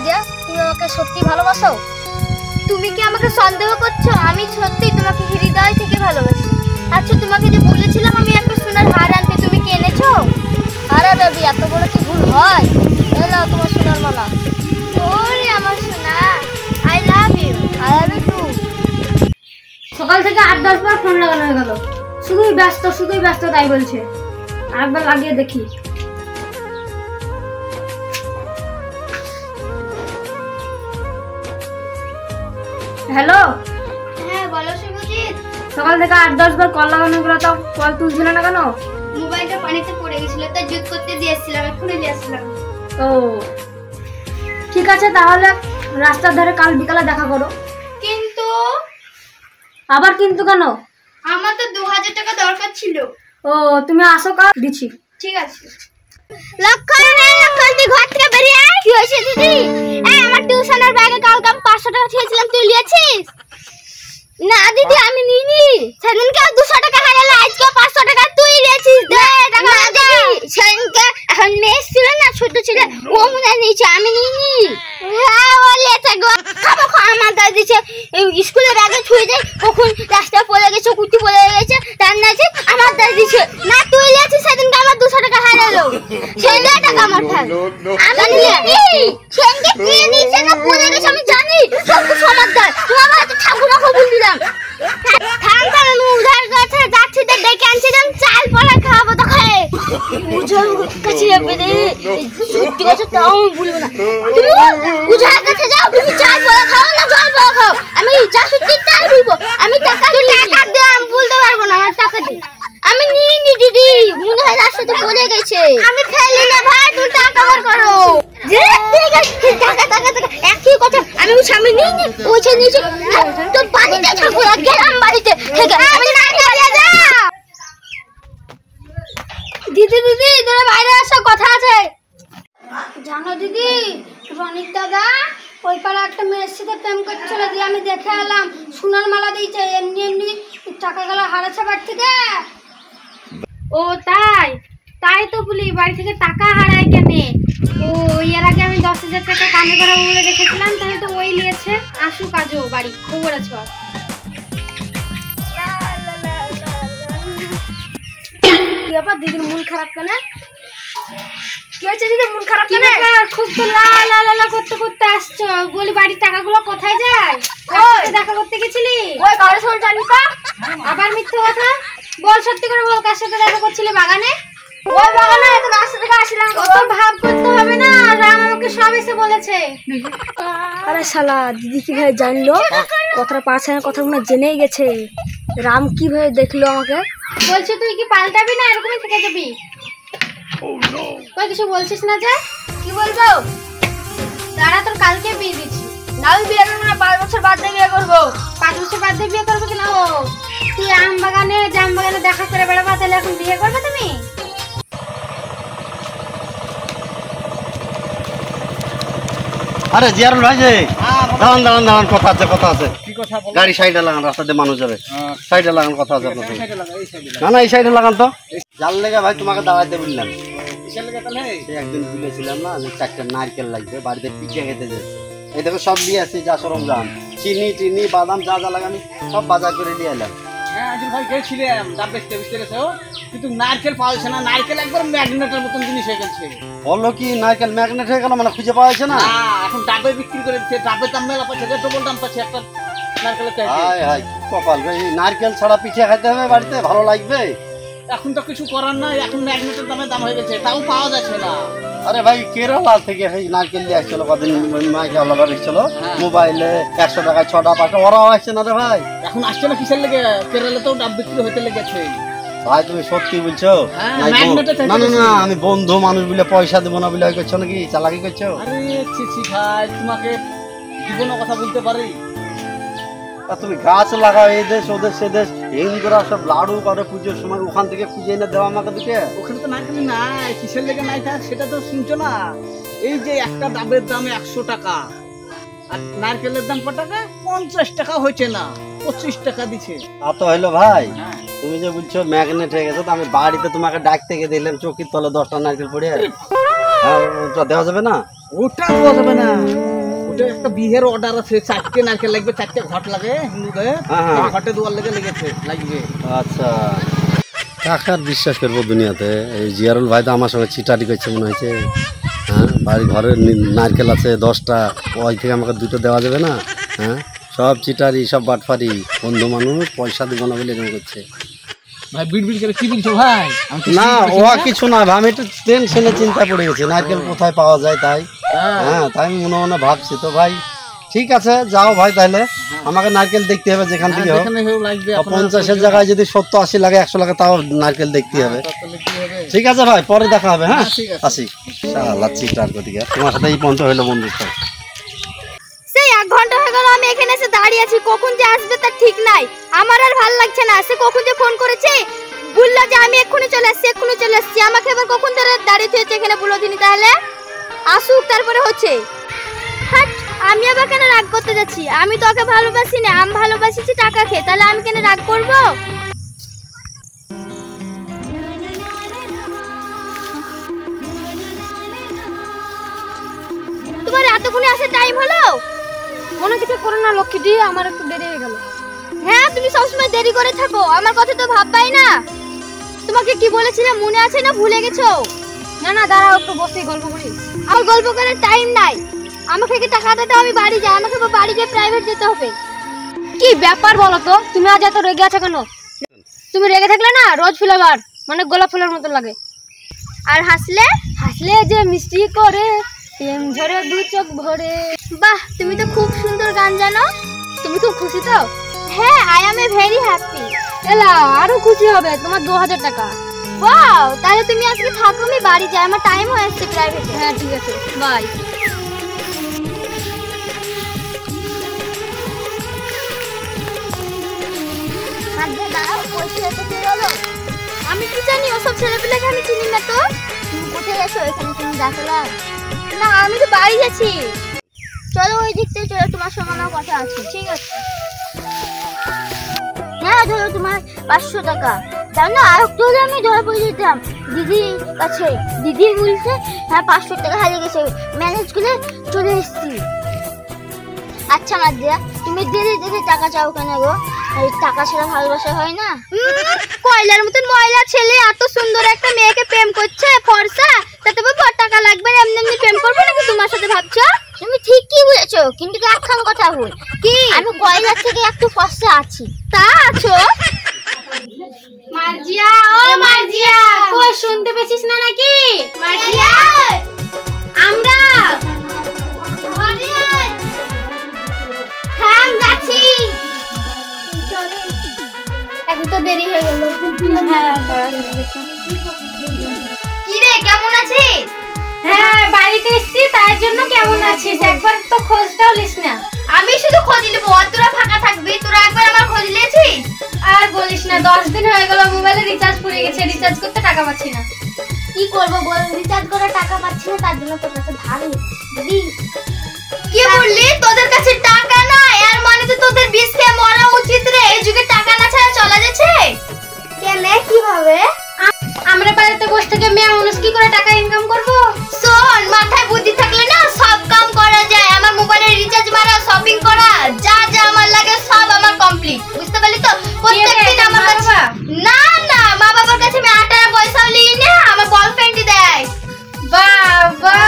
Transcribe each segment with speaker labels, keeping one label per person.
Speaker 1: যে তুমি আমাকে সত্যি ভালোবাসো? তুমি কি আমাকে সন্দেহ করছো? আমি সত্যি তোমাকে হৃদয় থেকে ভালোবাসি। আচ্ছা, তোমাকে যে বলেছিলাম আমি একটা সোনার হার আনতে, তুমি কি এনেছো? আরে বেবি, এত বড় কি ভুল হয়? এই নাও তোমার সোনার মালা। ওরে আমার সোনা, I love you. I love you too.
Speaker 2: সকাল থেকে 8-10 বার ফোন লাগানো হয়ে গেল, শুধুই ব্যস্ত তাই বলছে। আরেকবার লাগিয়ে দেখি। হ্যালো।
Speaker 1: হ্যাঁ বলো শুভজিৎ।
Speaker 2: সকাল থেকে 8-10 বার কল লাগানো হয়ে গেল, তাও কল তুলছিল না কেন?
Speaker 1: মোবাইলটা পানিতে পড়ে গেছিল, তাই জুত করতে দিয়েছিলাম, এক্ষুনি নিয়ে আসলাম।
Speaker 2: ও ঠিক আছে, তাহলে রাস্তার ধারে কাল বিকালে দেখা করো।
Speaker 1: কিন্তু
Speaker 2: আবার কিন্তু কেন?
Speaker 1: আমার তো 2000 টাকা দরকার ছিল।
Speaker 2: ও তুমি আসো, কাল দিচ্ছি।
Speaker 1: ঠিক আছে। লক্ষণ তুই ঘর থেকে বেরিয়ে আয়। কি হয়েছে দিদি? এই আমার টিউশনের ব্যাগে কালকে আমি 500 টাকা ছেড়েছিলাম, তুই নিয়েছিস? না দিদি আমি নিইনি। সেদিনকে 200 টাকা হারালো, আজকে 500 টাকা তুই নিয়েছিস। দে টাকা দে। সেদিনকে এখন মেয়ে ছিল না, ছোট ছিল, ও মনে নিয়েছে, আমি নিইনি। হ্যাঁ ও নিয়েছে গো। খাবো আমার দাদা দিছে। স্কুলে ব্যাগে ছুঁয়ে দেয়, কখন রাস্তায় পড়ে গেছে, কুটি পড়ে গেছে, তার নাচে আমার দাদা দিছে। না তুই নিয়েছিস, সেদিনকে আমার 200 টাকা হারালো। সেই টাকা আমার থাক। আমি নিইনি। সেদিনকে কে নিয়েছে না পড়ে গেছে আমি জানি, সব সমাধান। তোমার বাড়িতে ঠাকুর রাখো বলছিলাম। থাম থাম, আমি উধার কাছে যাচ্ছি, তো ডেকে আনছিলাম, চাল পড়া খাবো তো খায়। উজার কাছে যাবে রে, সত্যি কথা তাও আমি বলবো না। তুমি উজার কাছে যাও, তুমি চাল পড়া খাও না জল পড়া খাও, আমি যা সত্যি তাই বলবো। আমি টাকা দে, আমি বলতে পারবো না, আমার টাকা দে। আমি নিইনি দিদি, মনে হয় রাস্তাতে পড়ে গেছে। আমি ফেলি না ভাই, তুমি টাকা বার করো। যে ঠিক আছে, টাকা একই কথা। আমি সামনে নিইনি, ওইছে নিচে তো বাড়িতে থাকবো না, গেলাম বাড়িতে থেকে। আমি না চলে যা।
Speaker 2: দিদি তোরা বাইরে আসো, কথা আছে। জানো দিদি, রনিক দাদা ওই পাড়া একটা মেয়ের সাথে প্রেম করছিল, দিয়ে আমি দেখে এলাম, সোনার মালা দিয়েছে, এমনি টাকা গেল হারাচ্ছে বাড়ি থেকে। ও তাই তো বলি, বাড়ি থেকে টাকা হারায় কেনে? ও এর আগে আমি 10,000 টাকা কানে করা বলে রেখেছিলাম, তাহলে তো ওই নিয়েছে। আসুক আজও বাড়ি, খবর আছে। কি ব্যাপার, দিদির মন খারাপ কেন? কি হয়েছে দিদি, মন খারাপ কেন? খুব তো লা করতে আসছো। বলি বাড়ির টাকাগুলো কোথায় যায়? দেখা করতে গেছিলি?
Speaker 1: ওই কারোর সঙ্গে জানি তো।
Speaker 2: আবার মিথ্যে কথা বল, সত্যি করে বল, কার সাথে দেখা করছিলে? বাগানে?
Speaker 1: ওই বাগানে তো রাস্তা থেকে আসলাম।
Speaker 2: অত ভাব করতে হবে না, রাম আমাকে সব এসে বলেছে।
Speaker 3: আরে শালা, দিদি কিভাবে জানলো? কথাটা পারছে না, কথাগুলো জেনেই গেছে। রাম কিভাবে দেখলো আমাকে?
Speaker 2: বলছে তুই কি পাল্টাবি না এরকমই থেকে যাবি? তুই কিছু বলছিস না যে?
Speaker 1: কি বলবো?
Speaker 2: দাঁড়া, তোর কালকে বিয়ে দিচ্ছি।
Speaker 1: না আমি বিয়ে করবো না, 5 বছর বাদ দিয়ে বিয়ে করবো।
Speaker 2: 5 বছর বাদ দিয়ে বিয়ে করবে কিনা? ও তুই জাম বাগানে দেখা করে বেড়াবা, তাহলে এখন বিয়ে করবে তুমি?
Speaker 4: আরে জিয়ারুল ভাই যে, দাঁড়ান, কথা আছে। গাড়ি সাইডে লাগান, রাস্তাতে মানুষ যাবে। সাইডে লাগান, কথা আছে আপনার। না এই সাইডে লাগান তো। যার লেগে ভাই তোমাকে দাঁড়াইতে বললাম। একদিন ভুলেছিলাম না, যে 4টা নারকেল লাগবে, বাড়িতে পিঠে খেতে যাচ্ছে। এই দেখো সব দিয়ে আসছি, যা সরঞ্জাম, চিনি বাদাম যা লাগানি সব বাজার করে দিয়ে এলাম।
Speaker 5: হ্যাঁ আজুল ভাই গেছিলাম, দাম বেচতে গেছে, কিন্তু নারকেল পাওয়া যাচ্ছে না। নারকেল একবার ম্যাগনেটের মতন জিনিস হয়ে গেছে।
Speaker 4: বললো কি নারকেল ম্যাগনেট হয়ে গেল, মানে খুঁজে পাওয়া যাচ্ছে না?
Speaker 5: এখন ডাবে বিক্রি করে দিচ্ছে, ডাবের দাম মেলা পাচ্ছে, ডবল দাম পাচ্ছে একটা নারকেলের চাইতে।
Speaker 4: হায় কপাল ভাই, নারকেল ছাড়া পিঠে খাইতে হবে বাড়িতে, ভালো লাগবে?
Speaker 5: এখন তো কিছু করার নাই, এখন ম্যাগনেটের দাম হয়ে গেছে, তাও পাওয়া যাচ্ছে না।
Speaker 4: আরে ভাই কেরালা থেকে নারকেল দিয়ে আসছিল, কদিন মাইকে আলাদা এসেছিল, মোবাইলে 100 টাকায় 6টা 5টা, ওরাও আসছে না রে ভাই।
Speaker 5: এখন আসছে না কিসের লেগে? কেরালাতেও ডাব বিক্রি হতে লেগেছে।
Speaker 4: ভাই তুমি সত্যি বলছো? না আমি বন্ধু মানুষ বলে পয়সা দেবো না বলে করছো নাকি, চালাকি করছো?
Speaker 5: আরে ছি ভাই, তোমাকে জীবনের কথা বলতে পারি?
Speaker 4: তুমি গাছ লাগাও, এই দেশ ও দেশ সে দেশ, হিন্দুরা সব লাড়ু করে পুজোর সময়, ওখান থেকে খুঁজে এনে দেওয়া আমাকে দিকে।
Speaker 5: ওখানে তো নারকেল নাই, কিসের লেগে নাই সেটা তো শুনছো না। এই যে একটা ডাবের দাম 100 টাকা, আর নারকেলের দাম কত টাকা? 50 টাকা হয়েছে না, 25 টাকা দিচ্ছে।
Speaker 4: তো হইলো ভাই, তুমি যে বলছো ম্যাগনেট হয়ে গেছে, তো আমি বাড়িতে তোমাকে ডাকতে গিয়ে দিলাম, চৌকির তলে 10টা নারকেল পড়ে, ওটা দেওয়া যাবে না?
Speaker 5: ওটা দেওয়া যাবে না। ওটা একটা বিয়ের অর্ডার আছে, 4টে নারকেল লাগবে, 4টে ঘট লাগে হিন্দুদের,
Speaker 4: হ্যাঁ।
Speaker 5: ঘটে দুয়ার লেগে লাগবে।
Speaker 4: আচ্ছা, কাকার বিশ্বাস করবো দুনিয়াতে? এই জিয়ারুল ভাই তো আমার সঙ্গে চিটারি করছে মনে হয়েছে। হ্যাঁ, বাড়ি ঘরে নারকেল আছে 10টা, ওই থেকে আমাকে 2টো দেওয়া যাবে না? হ্যাঁ, সব চিটারি, সব বাটফারি, বন্ধু মানুষ, পয়সা দিব না বলে এরকম করছে।
Speaker 5: ভাই বিড় করে কি বলছো ভাই?
Speaker 4: না, ও কিছু না ভাই, আমি একটু টেনশনে চিন্তা পড়ে গেছি, নারকেল কোথায় পাওয়া যায় তাই। হ্যাঁ, তাই আমি মনে মনে ভাবছি। তো ভাই ঠিক আছে, যাও ভাই, তাহলে আমাকে নারকেল দেখতে হবে যেখান থেকে হোক। 50-এর জায়গায় যদি 70-80 লাগে, 100 লাগে, তাও নারকেল দেখতে হবে। ঠিক আছে ভাই, পরে দেখা হবে। হ্যাঁ, আসি। শালা চিটার কোদিকে, তোমার সাথে এই পর্যন্ত হইলো বন্ধুত্ব।
Speaker 1: সেই 1 ঘন্টা হয়ে গেল আমি এখানে এসে দাঁড়িয়ে আছি, কখন যে আসবে তার ঠিক নাই। আমার আর ভালো লাগছে না, সে কখন যে ফোন করেছে, বললো যে আমি এক্ষুনি চলে আসছি, আমাকে এবার কখন ধরে দাঁড়িয়ে থেকেছে এখানে বলো দিনি, তাহলে আসুক তারপরে হচ্ছে। হাট, আমি আবার কেন রাগ করতে যাচ্ছি? আমি তোকে ভালোবাসি না, আমি ভালোবাসিছি টাকা খেয়ে, তাহলে আমি কেন রাগ করব? তোমার এতক্ষণে আসার টাইম হলো?
Speaker 3: মনে কিছু করো না লক্ষ্মীটি, আমার একটু দেরি হয়ে গেল।
Speaker 1: হ্যাঁ, তুমি সবসময় দেরি করে থাকো, আমার কথা তো ভাববাই না। তোমাকে কি বলেছিলাম মনে আছে না ভুলে গেছো?
Speaker 3: না না, দাঁড়াও একটু বসে গল্প করি।
Speaker 1: আমার গল্প করার টাইম নাই, আমাকে কি টাকা দিতে, আমি বাড়ি যাই, আমাকে বাড়ি গিয়ে প্রাইভেট যেতে হবে।
Speaker 3: কি ব্যাপার বলো তো, তুমি আজ এত রেগে আছো কেন? তুমি রেগে থাকলে না রোজ ফ্লেভার, মানে গোলাপ ফুলের মতো লাগে।
Speaker 1: আর হাসলে
Speaker 3: হাসলে যে মিষ্টি করে, প্রেম ঝরে 2 চোখ ভরে।
Speaker 1: বাহ, তুমি তো খুব সুন্দর গান জানো।
Speaker 3: তুমি খুব খুশি তো?
Speaker 1: হ্যাঁ, I M a very happy.
Speaker 3: এলা আরো খুশি হবে, তোমার 2000 টাকা।
Speaker 1: ওয়াও, তাহলে তুমি আজকে থাকো, আমি বাড়ি যাই, আমার টাইম হয়ে আসছে প্রাইভেটে।
Speaker 3: হ্যাঁ ঠিক আছে, বাই।
Speaker 1: আমি কি জানি, ওসব ছেলেপিলেকে আমি চিনি না। তো তুমি কোথায় গেছো? এখানে তুমি ডাকলাম না, আমি তো বাড়ি যাচ্ছি। চলো ওই দিক থেকে চলো, তোমার সঙ্গে আমার কথা আছে। ঠিক আছে, হ্যাঁ ধরো তোমার 500 টাকা। জানো আর একটু হলে আমি ধরে পড়ে যেতাম দিদির কাছে। দিদি বলছে হ্যাঁ 500 টাকা হারিয়ে গেছে, ম্যানেজ করে চলে এসেছি। আচ্ছা মাদিয়া, তুমি দিদি দেখে টাকা চাও কেন গো? এই টাকা ছাড়া ভালোবাসা হয় না? কয়লার মতন ময়লা ছেলে এত সুন্দর একটা মেয়েকে প্রেম করছে, ফর্সা, তাতে টাকা লাগবে, এমনি এমনি প্রেম করবো নাকি তোমার সাথে ভাবছো? তুমি ঠিকই বলেছো, কিন্তু একখান কথা ভুল। কি? আমি কয়লার থেকে একটু ফর্সা আছি। তা আছো?
Speaker 2: মার্জিয়া, ও মার্জিয়া, কই শুনতে পেছিস না নাকি?
Speaker 1: মার্জিয়া,
Speaker 2: আমরা
Speaker 1: হ্যাঁ যাচ্ছি।
Speaker 2: এখন তো দেরি হয়ে গেল।
Speaker 1: কি রে, কেমন আছিস?
Speaker 2: হ্যাঁ, বাড়িতে এসেছি, তার জন্য কেমন আছিস একবার তো খোঁজটাও লিস না।
Speaker 1: আমি শুধু খোঁজ নেবো, তোরা ফাঁকা থাকবি, তোরা একবার আমার খোঁজ নিয়েছিস?
Speaker 2: আর বলিস না, 10 দিন হয়ে গেল মোবাইলে রিচার্জ পুড়ে গেছে, রিচার্জ করতে টাকা পাচ্ছি না।
Speaker 1: কি করবো বল, রিচার্জ করে টাকা পাচ্ছি না, তার জন্য তোর কাছে ধার দিদি। কি বললি? তোদের কাছে টাকা নাই? এর মানে তো তোদের বিষ খেয়ে মরা উচিত রে, এই যুগে টাকা না ছাড়া চলা যাচ্ছে? কেনে, কিভাবে?
Speaker 2: আমরা বাড়িতে বসে থেকে মেয়ে মানুষ কি করে টাকা ইনকাম করবো?
Speaker 1: শোন, মাথায় বুদ্ধি থাকলে না সব কাম করা যায়। আমার মোবাইলে রিচার্জ মারা, শপিং করা, যা যা আমার লাগে সব আমার কমপ্লিট, বুঝতে পারলি তো? প্রত্যেকদিন আমার কাছে না না, মা বাবার কাছে আমি 8 টাকা পয়সাও লিই না, আমার বয়ফ্রেন্ডই দেয়।
Speaker 2: বাবা,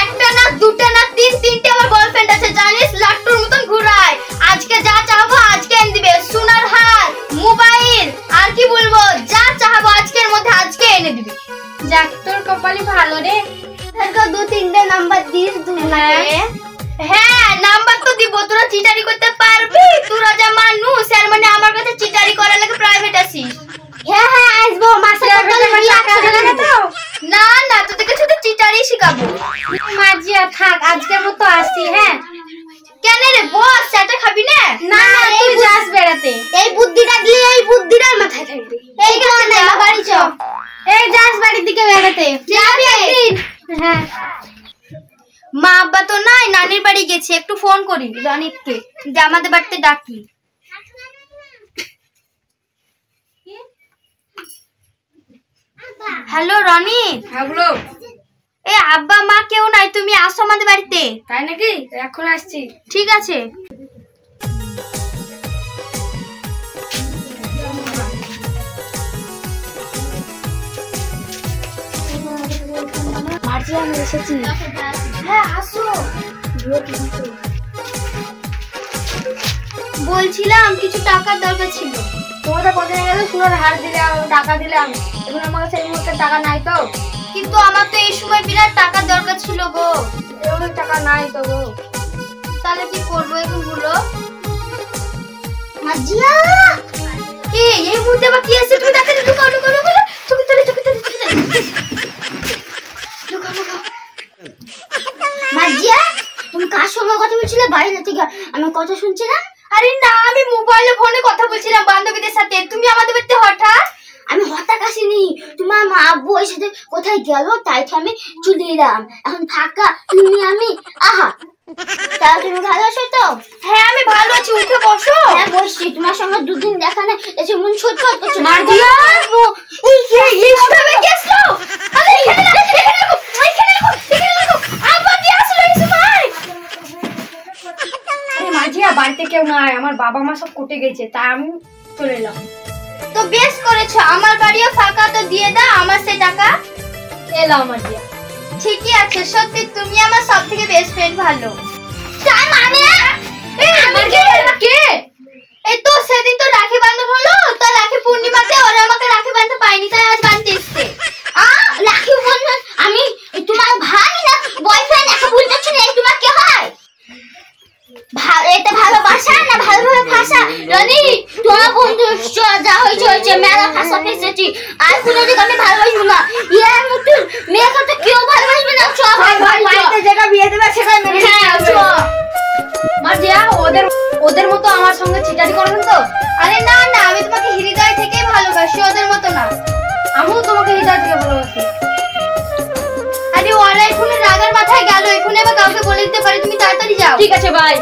Speaker 1: একটা না, দুটো না, তিনটে আমার গার্লফ্রেন্ড আছে, জানিস? লাট্টুর মতন ঘুরায়। আজকে যা চাইবো আজকে এনে দিবে, সোনার হার, মোবাইল, আর কি বলবো, যা চাইবো আজকের মধ্যে আজকে এনে দিবে।
Speaker 2: যাক, তোর কপালই ভালো রে।
Speaker 1: তারপর 2-3টে নাম্বার দিস দুজনকে। হ্যাঁ, নাম্বার তো দিব, তোরা চিটারি করতে পারবি? তোরা যা মানুষ, এর মানে আমার কাছে চিটারি করার লাগে প্রাইভেট আসিস? হ্যাঁ হ্যাঁ আসবো, মাসে
Speaker 2: টাকা লাগে তো?
Speaker 1: না না, তোদেরকে শুধু চিটারি শিখাবো।
Speaker 2: মার্জিয়া থাক, আজকের মতো আসি। হ্যাঁ,
Speaker 1: কেন রে বস, চাটা খাবি না?
Speaker 2: না না, তুই যাস বেড়াতে।
Speaker 1: এই বুদ্ধিটা দিলে এই বুদ্ধিটা মাথায় থাকবে। এই কারণে বাড়ি চ।
Speaker 2: এই যাস বাড়ির দিকে বেড়াতে।
Speaker 1: যাবি একদিন?
Speaker 2: হ্যাঁ,
Speaker 1: মা আব্বা তো নাই, নানির বাড়ি গেছে, একটু ফোন করি রনিতকে, যে আমাদের বাড়িতে ডাকি। হ্যালো রনি।
Speaker 2: হ্যাঁ বলো।
Speaker 1: এ আব্বা মা কেউ নাই, তুমি আসো আমাদের বাড়িতে।
Speaker 3: তাই নাকি? এখন আসছি।
Speaker 1: ঠিক আছে।
Speaker 3: মার্জি আমি এসেছি।
Speaker 1: হ্যাঁ আসো। বলছিলাম কিছু টাকার দরকার ছিল।
Speaker 3: তোমাদের কোথায় গেলে সোনার হার দিলাম, টাকা দিলাম, এখন আমার কাছে এই মুহূর্তে টাকা নাই তো।
Speaker 1: কিন্তু আমার তো এই সময় বিরাট টাকার দরকার ছিল গো।
Speaker 3: এমন টাকা নাই তো গো।
Speaker 1: তাহলে কি করবো এখন বলো? মাজিয়া এই মুহূর্তে আবার কি আছে? তুমি তাকে ঢুকাও ঢুকাও ঢুকাও চোখে চলে চোখে চলে ঢুকাও ঢুকাও। মাজিয়া তুমি কার সঙ্গে কথা বলছিলে বাইরে থেকে? আমার কথা শুনছি না? আরে না, আমি মোবাইলে ফোনে কথা বলছিলাম বান্ধবীদের সাথে। তুমি আমাদের বাড়িতে হঠাৎ? আমি হঠাৎ আসিনি, তোমার মা আব্বু ওই সাথে কোথায় গেল তাই আমি চলে এলাম। এখন ফাঁকা তুমি আমি। আহা, তা তুমি ভালো আছো তো? হ্যাঁ আমি ভালো আছি, উঠে বসো। হ্যাঁ বসছি, তোমার সঙ্গে দুদিন দেখা নেই, এসে মন ছোট করছো। মার্জিয়া এই ভাবে গেছো? আরে এখানে না, এখানে রাখো, এখানে রাখো, এখানে রাখো। আব্বা কি আসলো এই সময়?
Speaker 3: মার্জিয়া বাড়িতে কেউ নাই, আমার বাবা মা সব কোটে গেছে, তাই আমি চলে এলাম।
Speaker 1: তো বেশ করেছো, আমার বাড়িও ফাঁকা, তো দিয়ে দাও আমার সেই টাকা।
Speaker 3: এলাম মার্জিয়া।
Speaker 1: ঠিকই আছে, সত্যি তুমি আমার সব থেকে বেস্ট ফ্রেন্ড। ভালো তাই মানে কে? এই তো সেদিন তো রাখি বাঁধন হলো, তো রাখি পূর্ণিমাতে ওরা আমাকে রাখি বাঁধতে পাইনি, তাই আজ বাঁধতে এসছে। রাখি বন্ধন আমি তোমার ভাই না বয়ফ্রেন্ড? একা বলতেছো না, তোমার কে হয়? এটা ভালোবাসা না ভালোভাবে ফাঁসা? রনি তোমার বন্ধু যা হয়েছে হয়েছে, মেলা ফাঁসা ফেসেছি, আর কোনোদিন আমি ভালোবাসবো না। ইয়ার মতো মেয়েকে তো কেউ ভালোবাসবে না। সব
Speaker 3: বাড়িতে যেটা বিয়ে দেবে সেটাই মেনে নিতে হবে। মার্জিয়া ওদের মতো আমার সঙ্গে চিটারি করবেন তো?
Speaker 1: আরে না না, আমি তোমাকে হৃদয় থেকেই ভালোবাসি, ওদের মতো না।
Speaker 3: আমিও তোমাকে হৃদয় থেকে ভালোবাসি।
Speaker 1: আরে ওরা এখনো রাগার মাথায় গেল, এখনো আবার কাউকে বলে দিতে পারে, তুমি তাড়াতাড়ি যাও।
Speaker 3: ঠিক আছে বাই।